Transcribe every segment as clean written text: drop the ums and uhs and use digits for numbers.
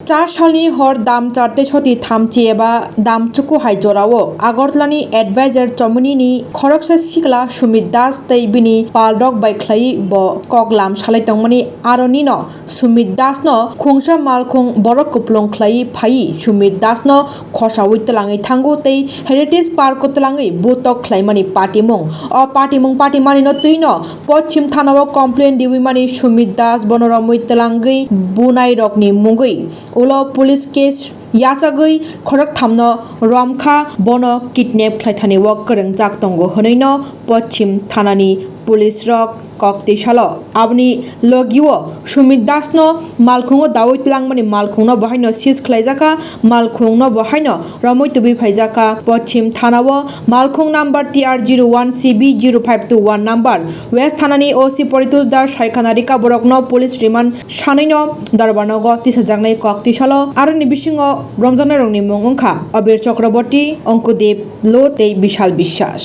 सालनि हर दाम चारते सती थामची एबा दाम चुकु हाय जरावो आगरतलानि एडभाइजर चमुनिनि खरकसा सिकला सुमित दास तै बिनि पालडक बायख्लाय ब कक लाम सालायतंमनि आरनि न सुमित दास न खुंसा मालखुं बरक कुप्लं ख्लाय फायि सुमित दास न खसावै तलाङै थांगु तै हेरिटेज पार्क तलाङै बुतक ख्लायमानि पाटिमुं अ पाटिमुं पाटिमानि न तै न पश्चिम थानाव कमप्लेन दिविमानि सुमित दास बनरमै तलाङै बुनाय रकनि मुंगै उलो पुलिस केस याचागै खरक थामनो रमखा बनो किडनेप ख्लायथानि वक करं जाक तंगो हनैनो पश्चिम थानानि पुलिस रक कक्तिसालो आबनि लगियो सुमित दासनो मालखुंगो दावै तलांगमानि मालखुंनो बहायनो सिज ख्लायजाखा मालखुंनो बहायनो रमै तुबि फायजाखा पश्चिम थानावो मालखुं number TR01 CB0521 number west थानानि ओसि परितोष दास सायखानारिका बरकनो पुलिस रिमान्ड सानैनो दरबारनगो तिसाजागनै कक्तिसालो आरो निबिसिङो रमजान रंनि मुं अंखा अबीर चक्रवर्ती अंकुदेव लोते विशाल বিশ্বাস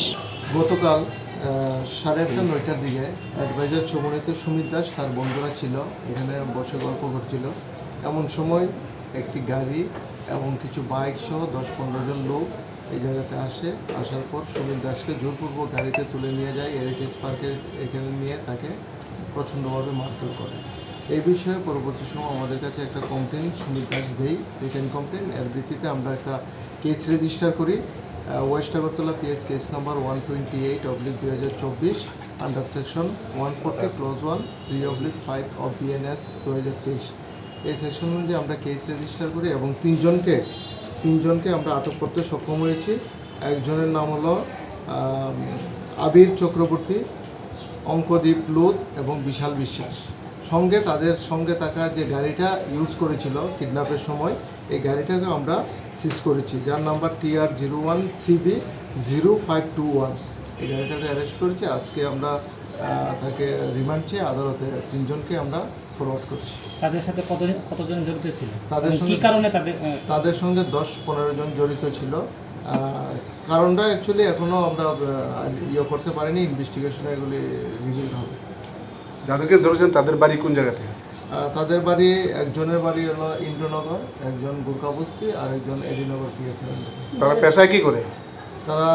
গতকাল 8:30-9টার দিকে অ্যাডভাইজার চৌমুনিতে সুমিত দাস তার বন্ধুরা ছিল এখানে বসে গল্প করছিল। এমন সময় একটি গাড়ি এবং কিছু বাইক সহ 10-15 জন লোক এই জায়গাতে আসার পর সুমিত দাসকে জোরপূর্বক গাড়িতে তুলে নিয়ে যায় হেরিটেজ পার্কের এখানে নিয়ে তাকে প্রচণ্ডভাবে মারধর করে। এই বিষয়ে পরবর্তী সময় আমাদের কাছে একটা কমপ্লেন সুমিত দাস দেই, রিটেন কমপ্লেন। এর ভিত্তিতে আমরা একটা কেস রেজিস্টার করি West Agartala PS case number 128/2024 under section 140 close 1 3/5 of BNS 2023। এই সেকশন অনুযায়ী আমরা কেস রেজিস্টার করি এবং তিনজনকে আমরা আটক করতে সক্ষম হয়েছি। একজনের নাম হলো আবির চক্রবর্তী, অঙ্কদীপ লোত এবং বিশাল বিশ্বাস। তাদের সঙ্গে থাকা যে গাড়িটা ইউজ করেছিল কিডন্যাপের সময়, এই গাড়িটাকে আমরা সিজ করেছি, যার নাম্বার TR01 CB0521। এই গাড়িটাকে অ্যারেস্ট করেছি। আজকে আমরা তাকে রিমান্ড চেয়ে আদালতে তিনজনকে আমরা ফরওয়ার্ড করছি। তাদের সাথে কতজন জড়িত ছিল? কি কারণে তাদের সঙ্গে 10-15 জন জড়িত ছিল। কারণটা অ্যাকচুয়ালি এখনও আমরা করতে পারিনি, ইনভেস্টিগেশনে এগুলি রিভিল হবে। যাদেরকে ধরেছেন তাদের বাড়ি কোন জায়গাতে? তাদের বাড়ি, একজনের বাড়ি হলো ইন্দ্রনগর, একজন গুরকাবস্তি আর একজন এডিনগর পিএসএ। তারা পেশায় কি করে? তারা